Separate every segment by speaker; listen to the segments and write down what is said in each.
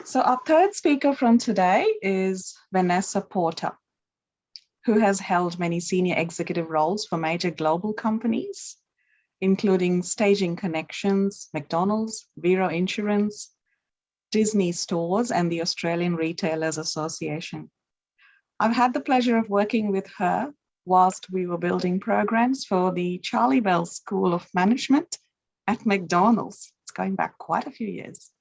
Speaker 1: So our third speaker from today is Vanessa Porter, who has held many senior executive roles for major global companies, including Staging Connections, McDonald's, Vero Insurance, Disney Stores, and the Australian Retailers Association. I've had the pleasure of working with her whilst we were building programs for the Charlie Bell School of Management at McDonald's. It's going back quite a few years.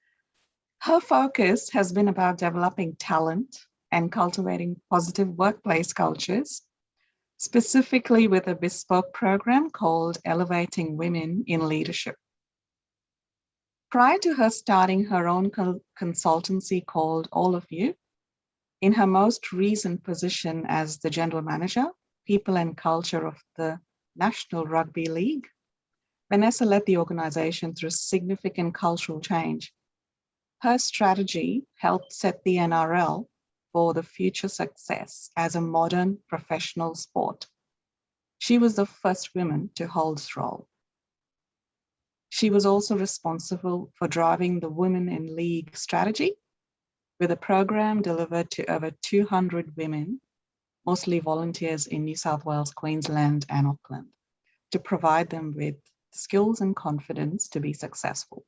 Speaker 1: Her focus has been about developing talent and cultivating positive workplace cultures, specifically with a bespoke program called Elevating Women in Leadership. Prior to her starting her own consultancy called All of You, in her most recent position as the General Manager, People and Culture of the National Rugby League, Vanessa led the organization through significant cultural change. Her strategy helped set the NRL for the future success as a modern professional sport. She was the first woman to hold this role. She was also responsible for driving the Women in League strategy, with a program delivered to over 200 women, mostly volunteers in New South Wales, Queensland, and Auckland, to provide them with skills and confidence to be successful.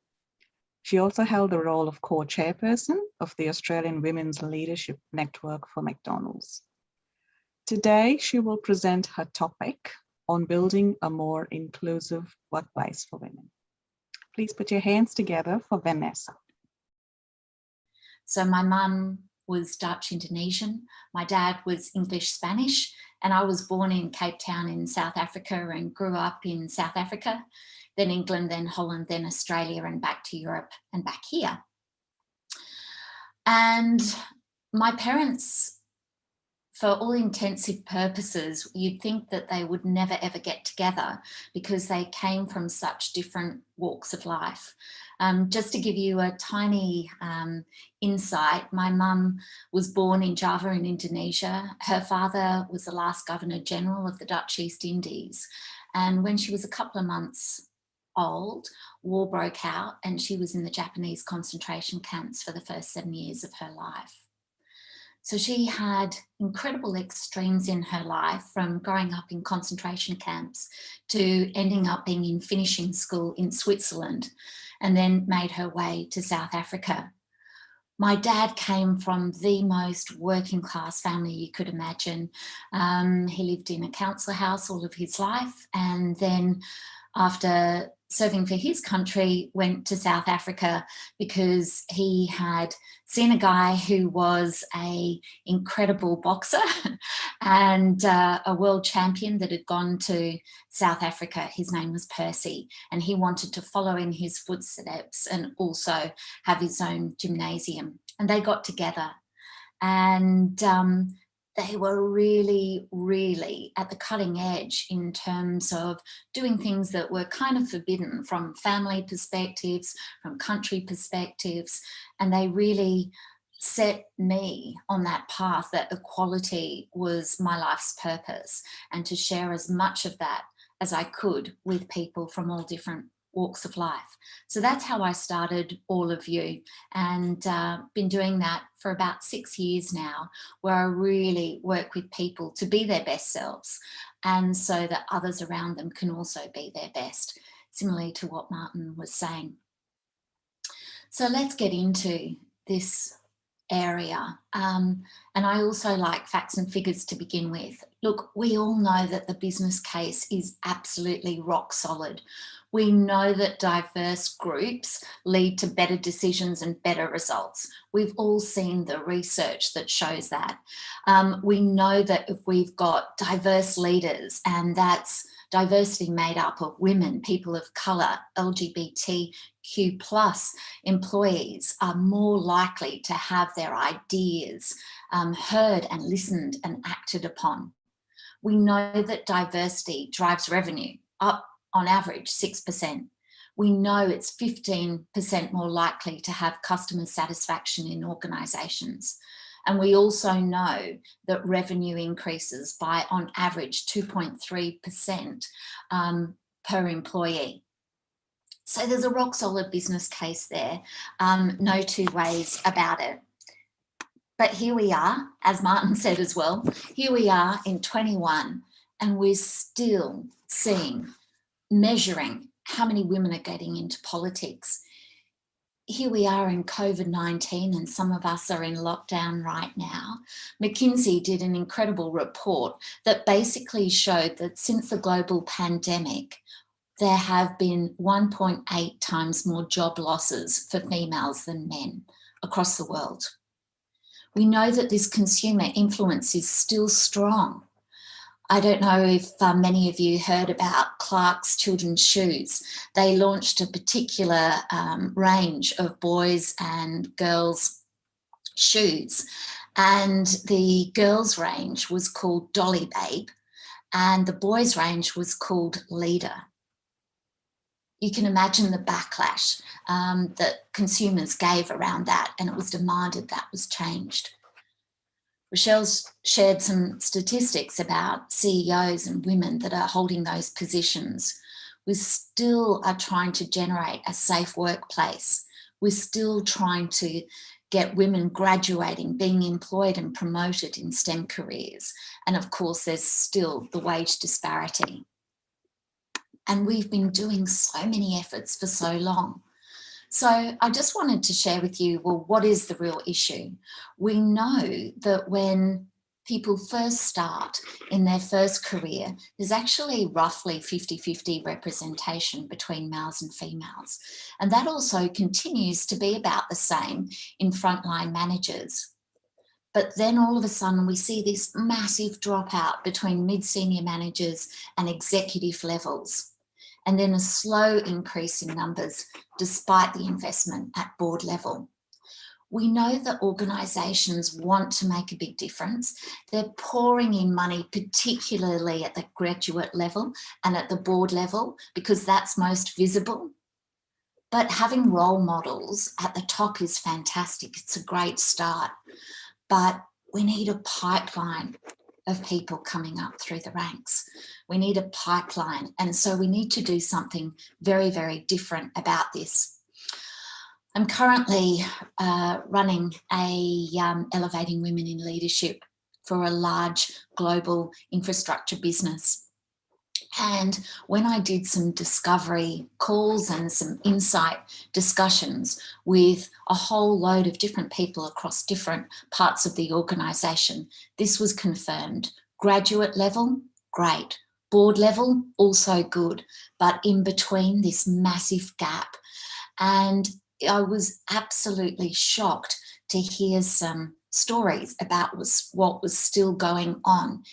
Speaker 1: She also held the role of co-chairperson of the Australian Women's Leadership Network for McDonald's. Today, she will present her topic on building a more inclusive workplace for women. Please put your hands together for Vanessa.
Speaker 2: So my mum was Dutch Indonesian, my dad was English Spanish, and I was born in Cape Town in South Africa and grew up in South Africa, then England, then Holland, then Australia, and back to Europe and back here. And my parents, for all intensive purposes, you'd think that they would never ever get together because they came from such different walks of life. Just to give you a tiny insight, my mum was born in Java in Indonesia. Her father was the last Governor General of the Dutch East Indies. And when she was a couple of months old, war broke out and she was in the Japanese concentration camps for the first 7 years of her life. So she had incredible extremes in her life, from growing up in concentration camps to ending up being in finishing school in Switzerland, and then made her way to South Africa. My dad came from the most working class family you could imagine. He lived in a council house all of his life, and then after serving for his country, went to South Africa because he had seen a guy who was an incredible boxer and a world champion that had gone to South Africa. His name was Percy, and he wanted to follow in his footsteps and also have his own gymnasium. And they got together, and they were really, really at the cutting edge in terms of doing things that were kind of forbidden from family perspectives, from country perspectives. And they really set me on that path that equality was my life's purpose, and to share as much of that as I could with people from all different walks of life. So that's how I started All of You, and been doing that for about 6 years now, where I really work with people to be their best selves, and so that others around them can also be their best, similarly to what Martin was saying. So let's get into this area. And I also like facts and figures to begin with. Look, we all know that the business case is absolutely rock solid. We know that diverse groups lead to better decisions and better results. We've all seen the research that shows that. We know that if we've got diverse leaders, and that's diversity made up of women, people of colour, LGBTQ+ employees, are more likely to have their ideas heard and listened and acted upon. We know that diversity drives revenue up on average 6%. We know it's 15% more likely to have customer satisfaction in organisations. And we also know that revenue increases by on average 2.3% per employee. So there's a rock solid business case there, no two ways about it. But here we are, as Martin said as well, here we are in 21, and we're still measuring how many women are getting into politics. Here we are in COVID-19, and some of us are in lockdown right now. McKinsey did an incredible report that basically showed that since the global pandemic, there have been 1.8 times more job losses for females than men across the world. We know that this consumer influence is still strong. I don't know if many of you heard about Clark's children's shoes. They launched a particular range of boys and girls shoes, and the girls range was called Dolly Babe and the boys range was called Leader. You can imagine the backlash that consumers gave around that, and it was demanded that was changed. Rochelle's shared some statistics about CEOs and women that are holding those positions. We still are trying to generate a safe workplace. We're still trying to get women graduating, being employed and promoted in STEM careers. And of course, there's still the wage disparity. And we've been doing so many efforts for so long. So I just wanted to share with you, well, what is the real issue? We know that when people first start in their first career, there's actually roughly 50-50 representation between males and females. And that also continues to be about the same in frontline managers. But then all of a sudden we see this massive dropout between mid-senior managers and executive levels, and then a slow increase in numbers despite the investment at board level. We know that organisations want to make a big difference. They're pouring in money, particularly at the graduate level and at the board level, because that's most visible. But having role models at the top is fantastic. It's a great start. But we need a pipeline of people coming up through the ranks. We need a pipeline. And so we need to do something very, very different about this. I'm currently running a Elevating Women in Leadership for a large global infrastructure business. And when I did some discovery calls and some insight discussions with a whole load of different people across different parts of the organisation, this was confirmed. Graduate level, great. Board level, also good. But in between, this massive gap. And I was absolutely shocked to hear some stories about what was still going on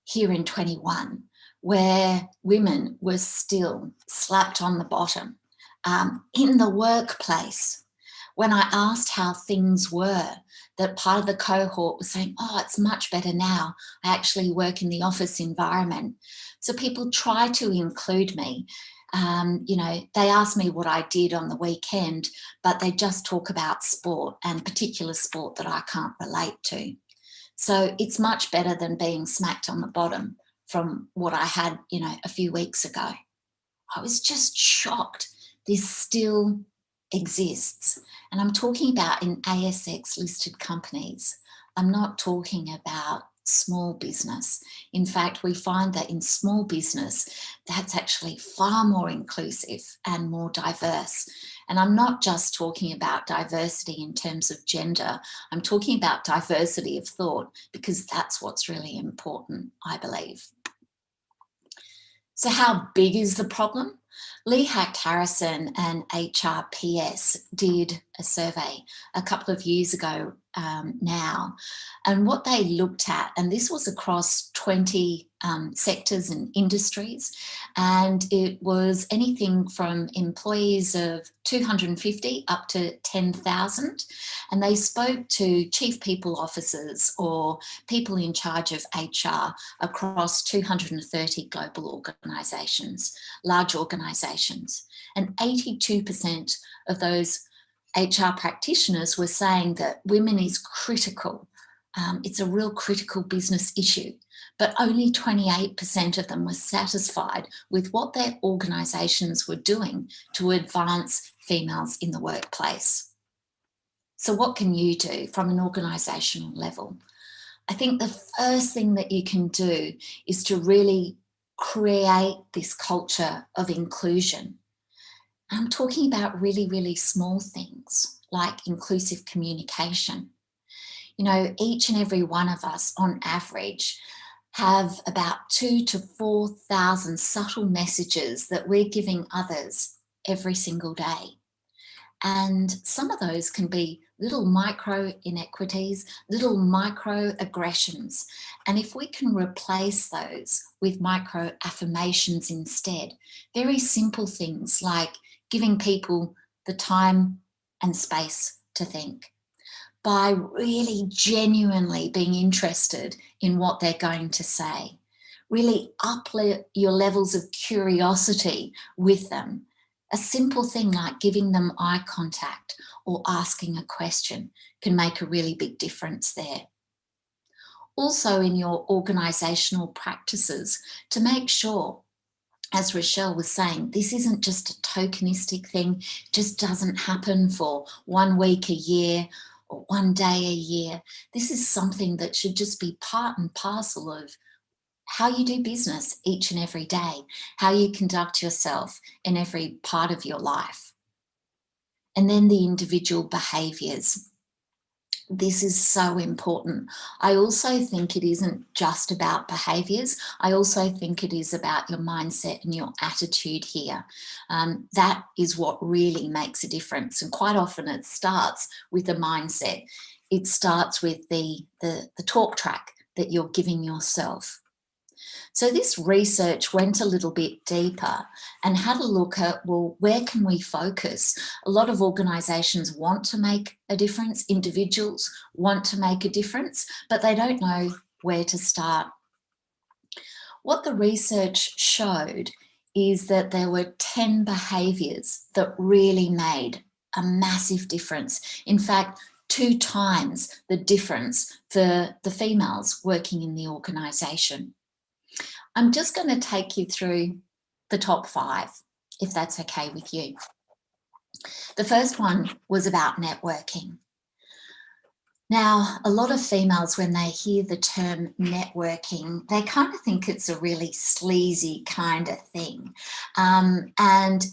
Speaker 2: here in 21. Where women were still slapped on the bottom in the workplace. When I asked how things were, that part of the cohort was saying, oh, it's much better now. I actually work in the office environment. So people try to include me. You know, they ask me what I did on the weekend, but they just talk about sport, and particular sport that I can't relate to. So it's much better than being smacked on the bottom from what I had, you know, a few weeks ago. I was just shocked. This still exists. And I'm talking about in ASX listed companies. I'm not talking about small business. In fact, we find that in small business, that's actually far more inclusive and more diverse. And I'm not just talking about diversity in terms of gender. I'm talking about diversity of thought, because that's what's really important, I believe. So how big is the problem? Lee Hack Harrison and HRPS did a survey a couple of years ago now, and what they looked at, and this was across 20 sectors and industries, and it was anything from employees of 250 up to 10,000, and they spoke to chief people officers or people in charge of HR across 230 global organisations, large organisations, and 82% of those HR practitioners were saying that women is critical. It's a real critical business issue but only 28% of them were satisfied with what their organisations were doing to advance females in the workplace. So what can you do from an organisational level? I think the first thing that you can do is to really create this culture of inclusion. I'm talking about really, really small things like inclusive communication. You know, each and every one of us on average have about 2,000 to 4,000 subtle messages that we're giving others every single day. And some of those can be little micro inequities, little micro aggressions. And if we can replace those with micro affirmations instead, very simple things like giving people the time and space to think, by really genuinely being interested in what they're going to say, really up your levels of curiosity with them. A simple thing like giving them eye contact or asking a question can make a really big difference there. Also in your organisational practices, to make sure, as Rochelle was saying, this isn't just a tokenistic thing, it just doesn't happen for 1 week a year or 1 day a year. This is something that should just be part and parcel of how you do business each and every day, how you conduct yourself in every part of your life. And then the individual behaviours. This is so important. I also think it isn't just about behaviours. I also think it is about your mindset and your attitude here. That is what really makes a difference. And quite often it starts with the mindset. It starts with the talk track that you're giving yourself. So this research went a little bit deeper and had a look at, well, where can we focus? A lot of organisations want to make a difference, individuals want to make a difference, but they don't know where to start. What the research showed is that there were 10 behaviours that really made a massive difference. In fact, 2 times the difference for the females working in the organisation. I'm just going to take you through the top 5, if that's okay with you. The first one was about networking. Now, a lot of females, when they hear the term networking, they kind of think it's a really sleazy kind of thing. And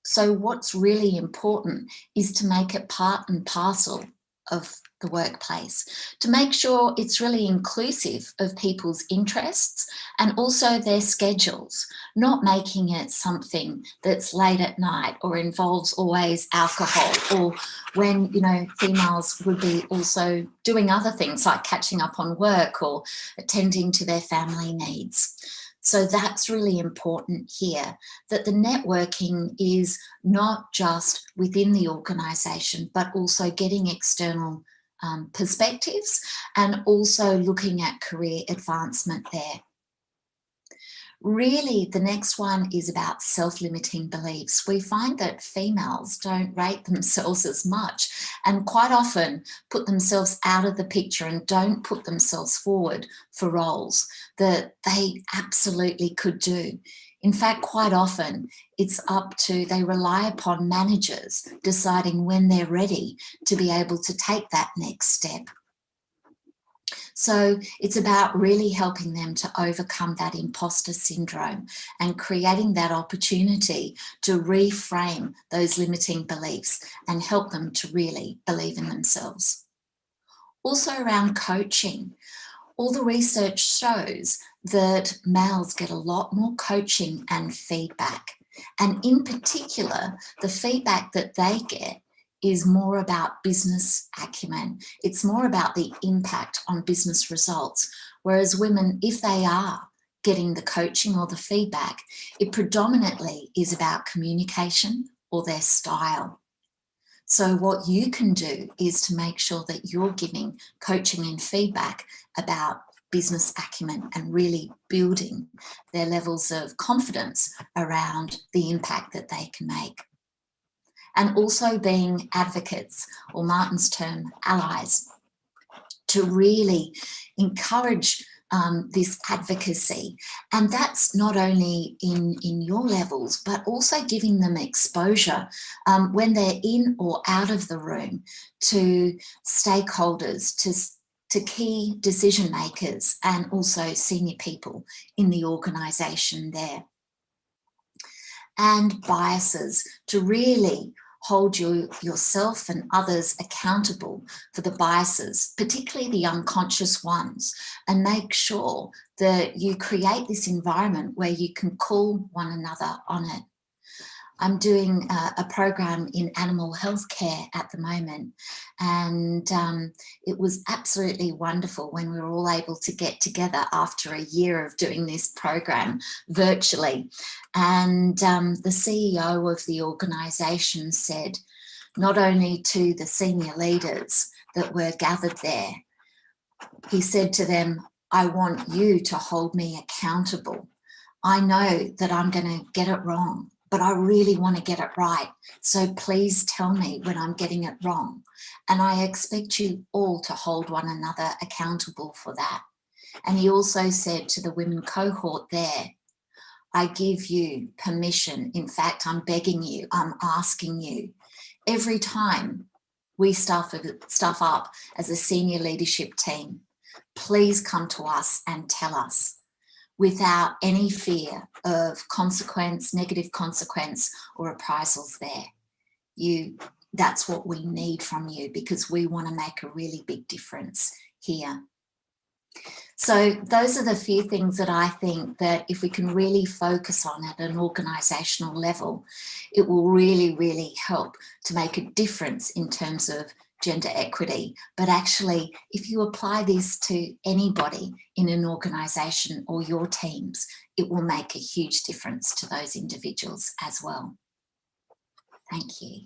Speaker 2: so what's really important is to make it part and parcel of the workplace, to make sure it's really inclusive of people's interests and also their schedules, not making it something that's late at night or involves always alcohol, or when, you know, females would be also doing other things like catching up on work or attending to their family needs. So that's really important here, that the networking is not just within the organisation, but also getting external perspectives and also looking at career advancement there. Really, the next one is about self-limiting beliefs. We find that females don't rate themselves as much and quite often put themselves out of the picture and don't put themselves forward for roles that they absolutely could do. In fact, quite often it's they rely upon managers deciding when they're ready to be able to take that next step. So it's about really helping them to overcome that imposter syndrome and creating that opportunity to reframe those limiting beliefs and help them to really believe in themselves. Also around coaching, all the research shows that males get a lot more coaching and feedback. And in particular, the feedback that they get is more about business acumen. It's more about the impact on business results. Whereas women, if they are getting the coaching or the feedback, it predominantly is about communication or their style. So what you can do is to make sure that you're giving coaching and feedback about business acumen and really building their levels of confidence around the impact that they can make. And also being advocates, or Martin's term, allies, to really encourage this advocacy. And that's not only in your levels, but also giving them exposure when they're in or out of the room to stakeholders, to key decision makers, and also senior people in the organisation there. And biases, to really hold yourself and others accountable for the biases, particularly the unconscious ones, and make sure that you create this environment where you can call one another on it. I'm doing a program in animal health care at the moment, and it was absolutely wonderful when we were all able to get together after a year of doing this program virtually. And the CEO of the organisation said, not only to the senior leaders that were gathered there, he said to them, I want you to hold me accountable. I know that I'm going to get it wrong, but I really want to get it right. So please tell me when I'm getting it wrong. And I expect you all to hold one another accountable for that. And he also said to the women cohort there, I give you permission. In fact, I'm begging you, I'm asking you, every time we staff up as a senior leadership team, please come to us and tell us, without any fear of consequence, negative consequence or reprisals there. That's what we need from you, because we want to make a really big difference here. So those are the few things that I think that if we can really focus on at an organisational level, it will really, really help to make a difference in terms of gender equity. But actually, if you apply this to anybody in an organisation or your teams, it will make a huge difference to those individuals as well. Thank you.